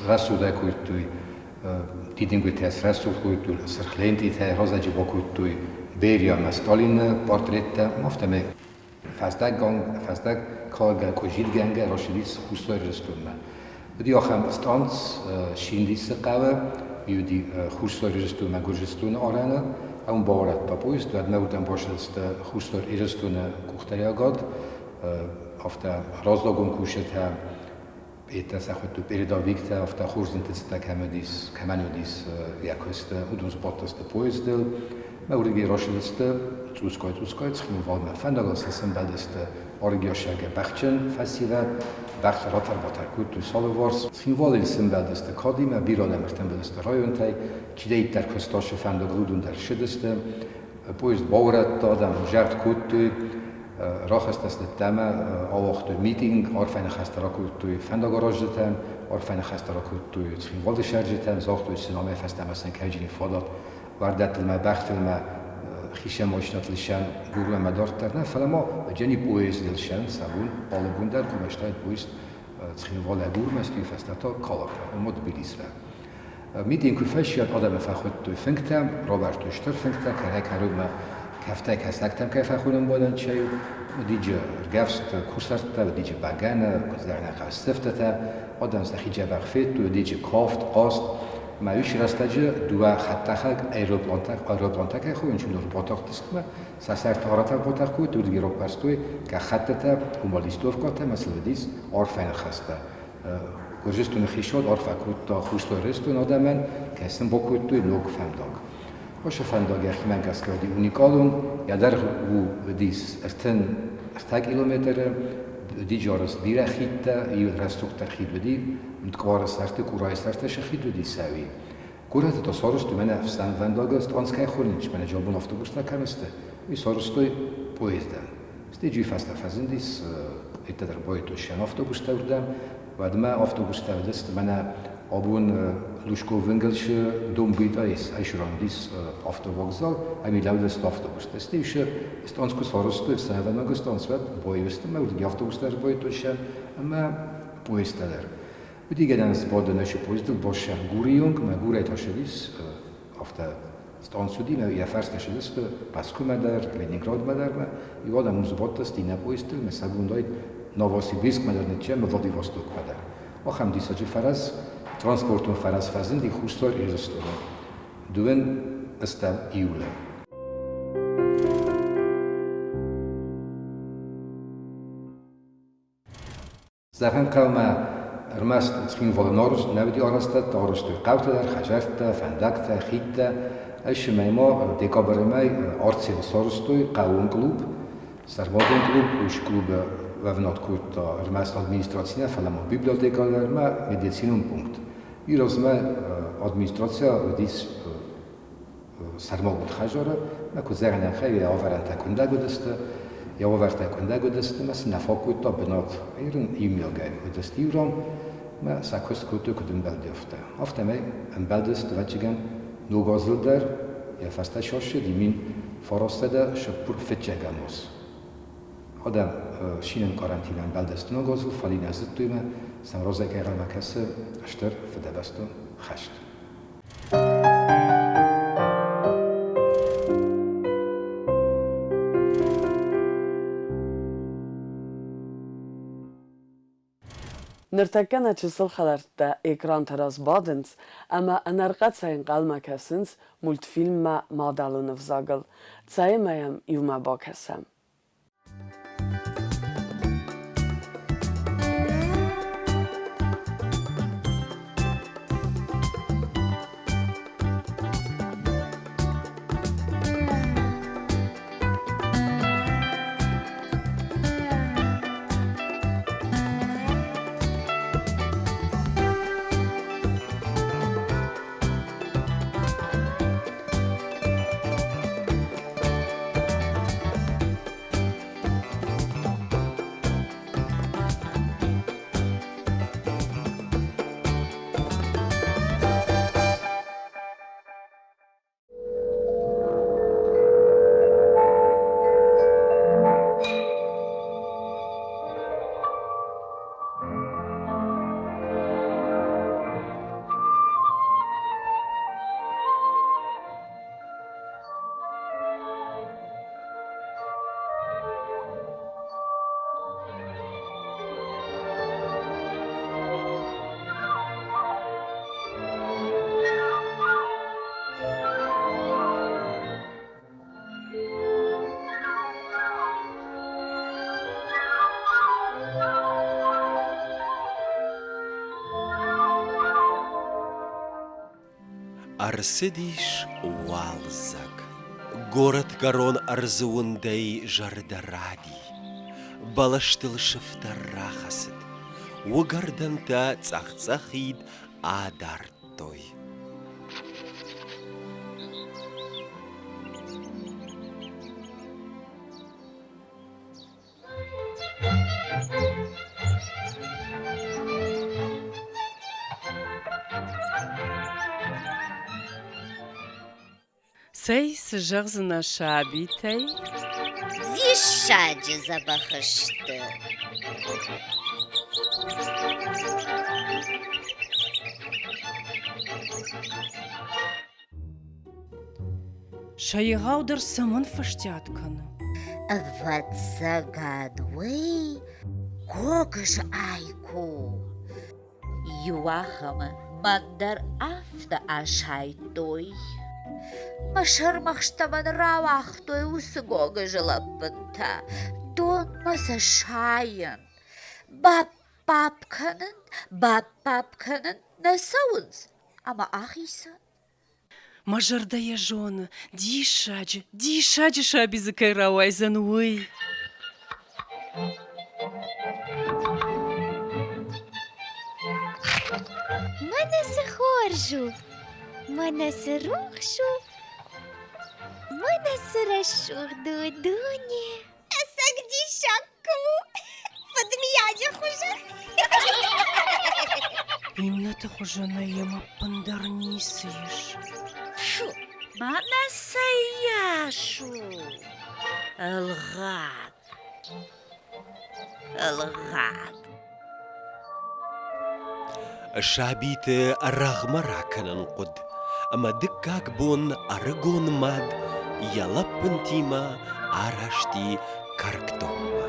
رسوده کویتوی دیدیم که تاس رسول کویتوی سرخلندی تا رازجی با کویتوی Берия Сталин портрета, мафтаме fazdag kallgel kojid genge roshidis hustoristuna. Udi ocham stans shindis qawa yudi hustoristuna gojistuna orana un borat papuist dat meutem boshest hustoristuna kuchtayagod afta razdogun kushetha eta sakhtu peridavikta afta khurzintetsta kamanudis yakost udus botost poizdel Maurigi roshiliste zuskoit schim volma fandagos sembadeste origioshage bachchen fasiva bach rotar botarkut solovors schim volil sembadeste kodima birodem ertembadeste rajontai chideit der kostoshe fandagludun der shideste poist baurat adam jart kutu rachasteste tema awachtu meeting orfane khastarakutu fandagorojten orfane khastarakutu schim volde sharjetan zochtu siname fastamasen kajini fodat واردات الماء بخت الماء خيشة ماشنات لشان جورو مدار ترنا فلما جني بويز دلشان سابون بالبون در كمشتايد بويز تخين ولا جور مستوي فستاتا كالك ومد بليسلا ميدين كفاشيات آدم فخود تو فنكتم روبرت اشتر فنكتم كهك هرم كفتك هستكتم كيف أخونم بودن شيء وديجا رجفت كوسرت وديجا بعجنا كزرنا قاستفتة آدم سخيجة بخفت وديجا كافت قاست ما يش راستاجه دوا خطاخك ایروپلانتاک خوین چون روباتاق دستم ساسر تارات روباتاق کوی تو دیگه روبرستوی که خطته اومالیستوف کاته مثل دیس آرفین خسته گرجستون خیشاد آرفکوت تا خوستورستون آدمن که اسم بکوت توی لوک فنداگ باشه فنداگ اخیمن کس کردی اونیکالون یا در و دیس ارتن 10 کیلومتر دی جارست بیره خیته ایو رستوک ترخید بدی متقوار سرت کورای سرت شخید بدی سوی کورات تا سارست من افسان ونداگست آنسکای خورنیش من جابون افتوبوس نکنسته می سارستوی پویزدن استیجی فست فزندیس ایت در باید شن افتوبوس تردم و دم افتوبوس تردست من آبون لوشکو ونگلش دوم بیتایس ایشراندیس افتوبوکزال امی لودست افتوبوس استیش است آنسکو سارستوی سنوانگست آنسوت بایست مورد افتوبوس در باید شن اما پویست در و دیگه دنس بادنش پویزدل باشه گوریونگ مگوره تاشدیس افته ستانسودی ما یا فرست تاشدیس پاسکو مدر لنینگراد مدر ما یوادم موزبات است دینا پویزدل مثلا گوندای نووسیبیرسک مدر نتیجه مولادیواستوک مدر آخام دیساجی فرس ترانسپورتون فرس فزن دی خوستار ایرستونه دوین استم ایوله زهن قوم ارمست تخين فولنورس نبدي أرستت أرستو قوت در خجرت فندقت خيت ايش مايما ديكابرماي أرتسيل سارستوي قوون كلوب سربادن كلوب وش كلوب وفنات كوت ارمست administracija فلما biblioteka درما медицинум пункт يروز ما administracija ديس سرماغود خجارة ما كوزارنا خير آورن تكونده گدسته یا آورده کنده گدسته مثل نفاکوت تا بنات ایران ایمیاگه گدست ایران ما سکوست کوتو کدوم بلده افته افته می ام بلدست وچگن نوگازل در یا فسته شاشه دیمین فراسته در شپور فتچگموس آدم شینن کارانتینن بلدست نوگازل فالی نزد توی من سمرازه که اغل مکسه اشتر فده بستون خشت Nırtakana çısıl xalartda ekran taraz badınc, ama anarqatsayın qalmakasınc multfilma madalını vzagıl. Çaymayam yuma bakasam. Арсидиш Уалзак. Город Корон Арзундей Жардаради. Балаштыл Шифтарахасид. Угарданта Цахцахид Адартой. Сей сжерзна шабитей. Вишаджи забахышты. Шайгаудер саман фаштятканы. Ватсагадвей когыш айку. Юахама мандар афта ашайтой. Машармахштаман равахтой усгога жылаппынта. Дон маса шайын. Бап-папканын насауынс. Ама ахисан. Мажардая жона, дишаджи шабизыкай рауайзан уй. Манасы хоржу, манасы рухшу, манасы рашурду дуне. Сагди шакку, подмияджа хуже. Именно ты хуже на ема пандарнисыеш. Фу, манасаяшу. Алгад. Шабиты Рахмараканан Куд. Ама дыккак бон аргон мад. Ялаппын тима арашти карктомма.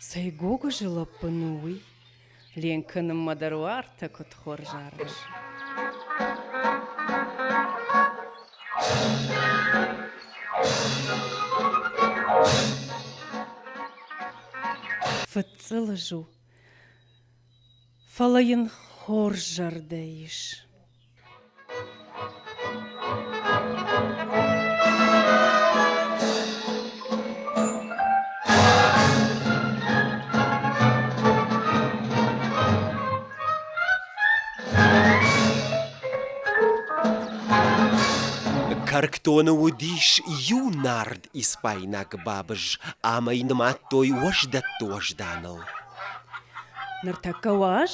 Сайгога жылаппын уй. Ленканым мадаруарта кот хоржарыш. Фыцылыжу. Фалайын хоржардайыш. Карктона удиш юнард испайнак бабыж, ама инматтой ождатты ожданыл. Нартакаваш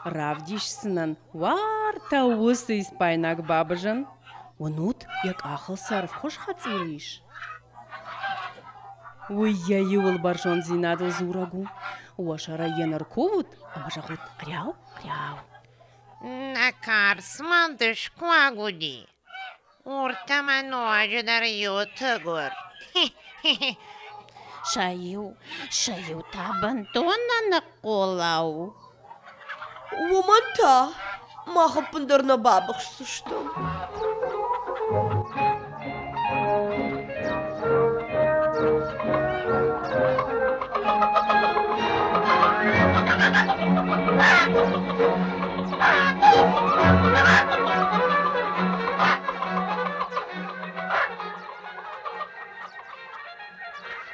равдишсынан варта усы испайнак бабыжан. Онут як ахыл сарф хош хацилиш. Уй я юл баржон зинадыл зурагу. Уашара енар ковут, абажагут кряу. Накарс мандыш куагуди. Уртаману аждар ютыгур. Шаю табантона на колау. Уманта, махапындар на бабах суштым. Ah!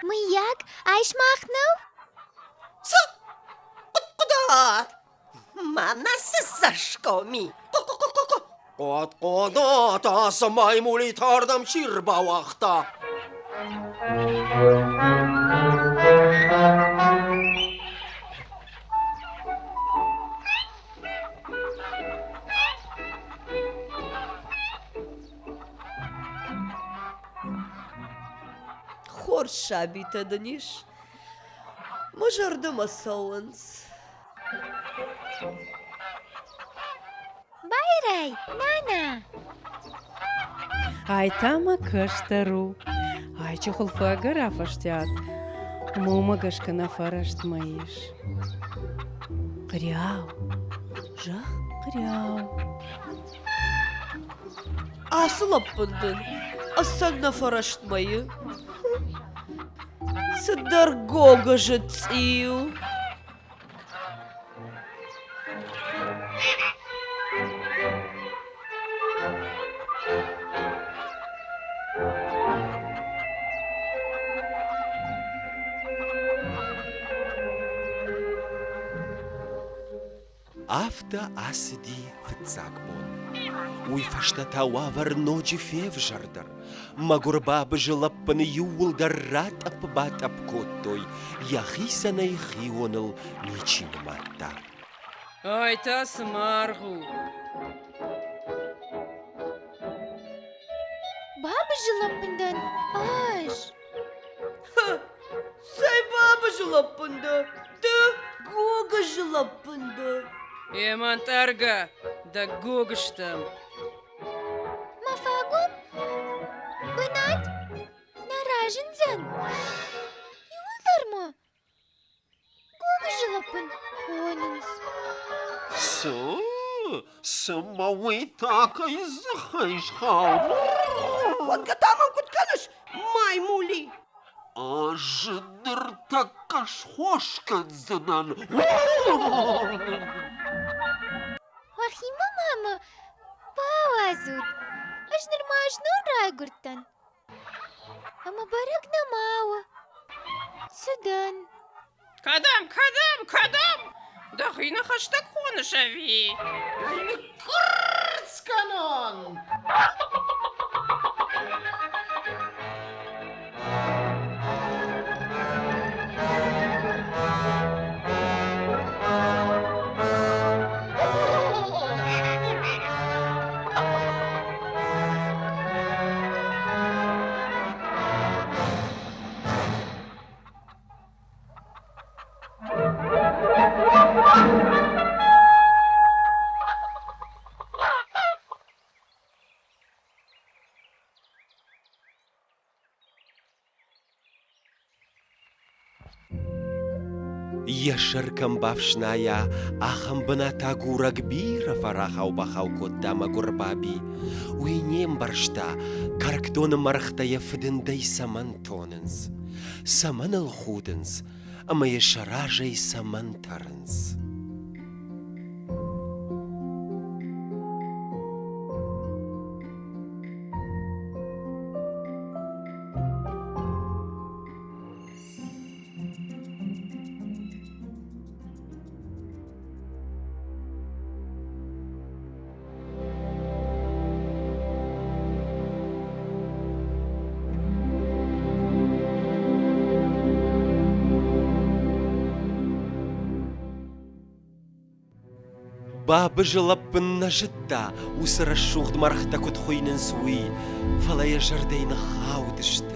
Мыяк, айшмахныл? Құдқұдат! Манасы сашкоми. Қот-қодот асымай мули тардам чирба вақта. Хор шабита дниш. Мажарда масауынс. Байрай, нана. Айтама кыштыру. Айчы хулфагыр афаштят. Мумагашка на фарашт маиш. Кряу. Жах кряу. Асылаппындын. Асагна фараштмайы. Сыдаргога жыцию. Афта асди фцакбон. Уй фаштата вавар ночи февжардар. Магурба бжылаппын юлдар рат апбат апкоттой. Яхисана и хионыл ничинматта. Айта смаргу. Бабы жылаппындан аш. Сай баба жылаппынды. Ты гога жылаппынды. Емантарга да гогыштам. Мафагум? Бынат? Наражынзан? Юлдар мı? Гога жылаппын хонынс. Самауи така изахайшхау. Вангатамам кутканыш. Маймули. Аждыр такаш хошкан занан. Вахима мама. Павазут. Аж нормашнон райгуртан. Ama барак намауа. Судан. Кадам! Да хина хаштаг хонышави. Кырцканон. Яшыркам бавшная, ахам бына тагурак бира фарахау бахау коттама гурбаби. Уйнем баршта, карктоны мархтая фдындай саман тонынс. Саман алхудынс, ама яшаражай саман тарынс. Бабы жылаппын нажытта, усыра шухд мархта кутхуйнын суи, фалая жардайны хаудышты.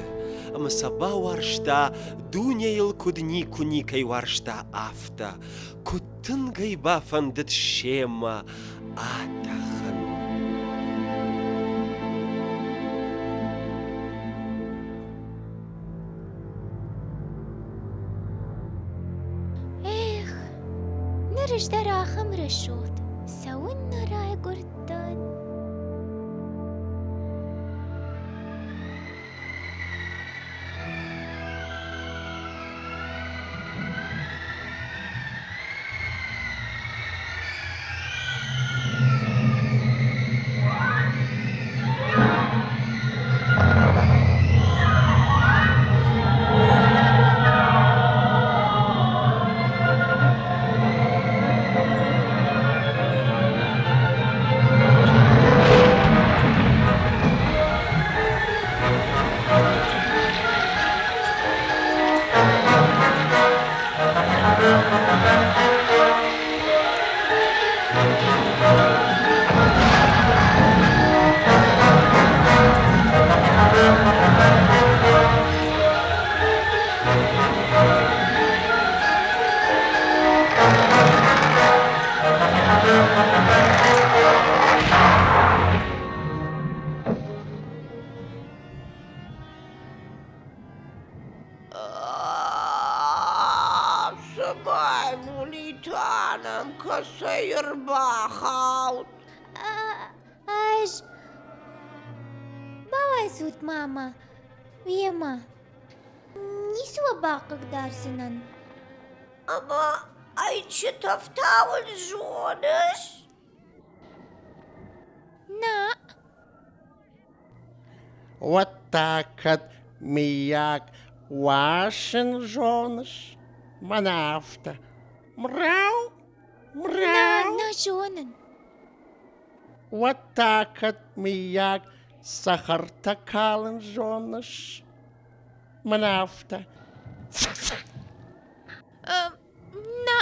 Ама саба варшта, дуняйыл кудни куникай варшта афта, куттын гайба фандыт шема атахан. Эх, нырыждар ахым рашот. Саун нарай гуртан. مایمولی تانم که سیر باخود اش باوای زود ماما ویما نیسو باقق درسنن اما ای چه تفتاول جونش نه وتاكد مياك واشن جونش منافتا مراو مراو نه جونن وتاكد مياك سخرتا كالن جونش منافتا نه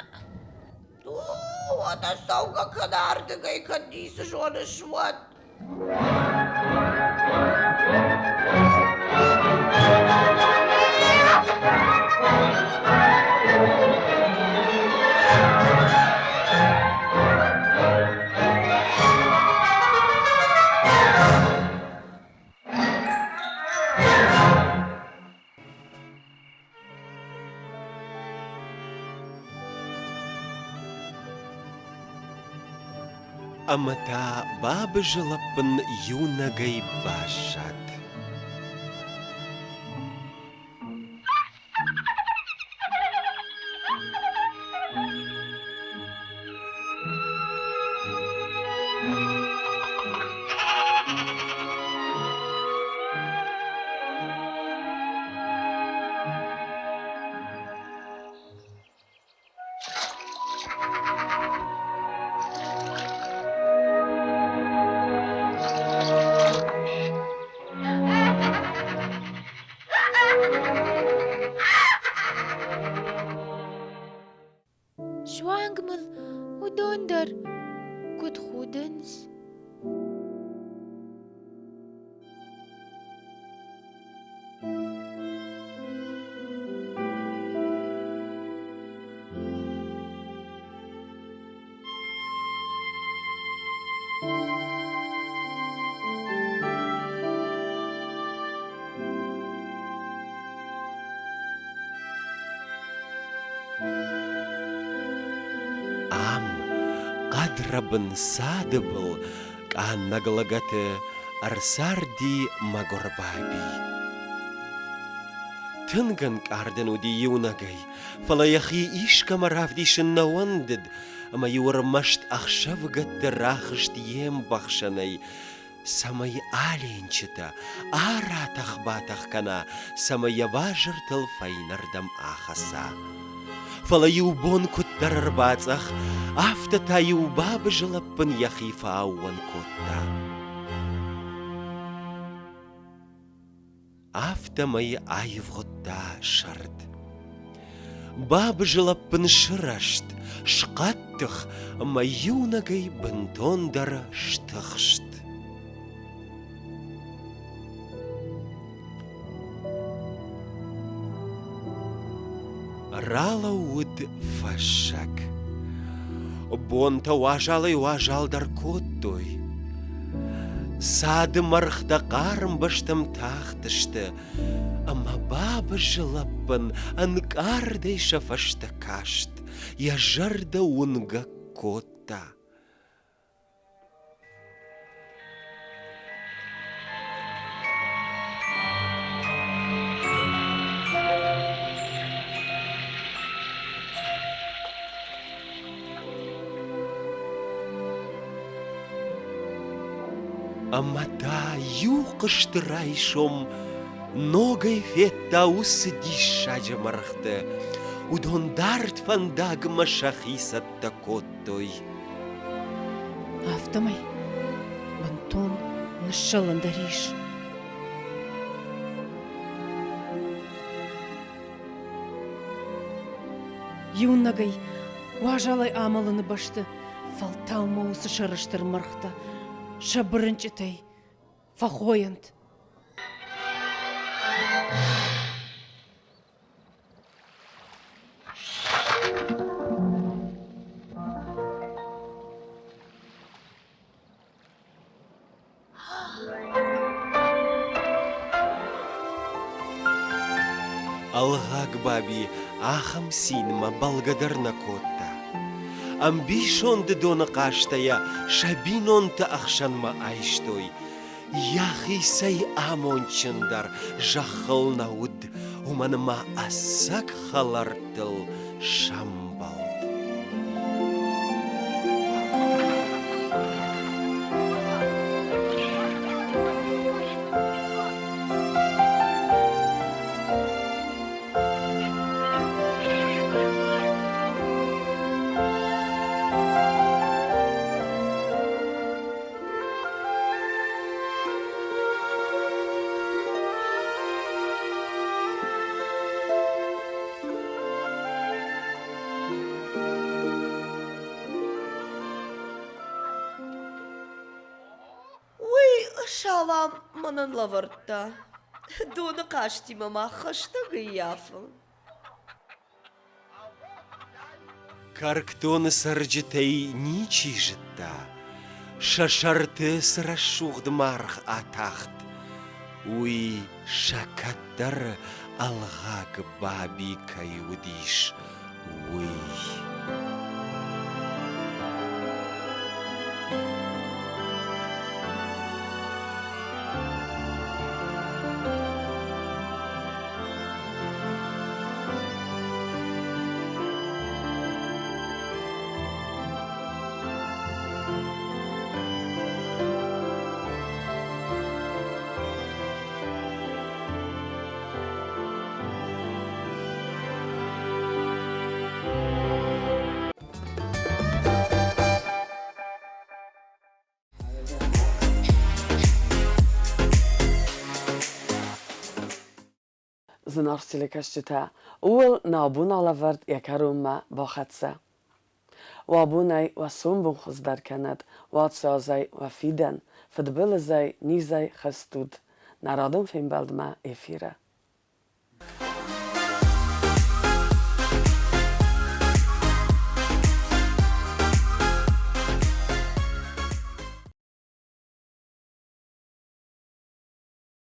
وانا سوقا كنار دقاي كديس جونش ود أمتا باب جلبن يونغي باشد شوانگمل و دوندر کد خودنس قدربن سادبل كان نقلقت أرساردي مغربابي تنغن كاردن ودي يونغي فلا يخي إيش كمرافدي شنواندد أما يورمشت أخشفقت راخشت يم بخشني سمي آلينشتا آرا تخباتخ كنا سمي باجر تلفينر دم آخسا فلا يوبون كتر رباطخ أفتا تا يوباب جلبن يخيفا ون كتا أفتا مي آيف غدا شرد باب جلبن شرشت شقاتخ ما يونغي بنتون در شتخشت رالا ود فشك بونتا واجالي واجال در كوتوي ساد مرخ دا قارم بشتم تاختشت اما باب جلبن انكار دي شفشت كاشت يا جرد ونغا كوتا أما دا يوقشت رايشم نوغي فيتا وسدي شاجة مرخته ودون دارت فانداغ مشاخيسة تاكوتوي أفتمي بنتون نشلن داريش يونغي واجالي عملن بشته Faltama usı şarıştır mırkta. Şabırınçıtay. Fahoyant. Алгак баби, ахам синма благодарна котта. Амбишон де дона каштая, шабинон та ахшанма айштой. Яхи сай амончындар, жахыл науд, уманыма асак халартыл шамбал. Шалам манан лаварта. Дуны кашти мама хашта гияфын. Карктон сарджитей ничи житта. Шашарты срашугд марх атахт. Уй шакаттар алгак баби каюдиш. Уй. Znarstili kashita, uwel na abuna lavard yakaruma bachatsa. Wabunai wasumbun khuzdar kanad, watsazai wafiden, fadbilazai nizai khastud. Narodum finbaldma efira.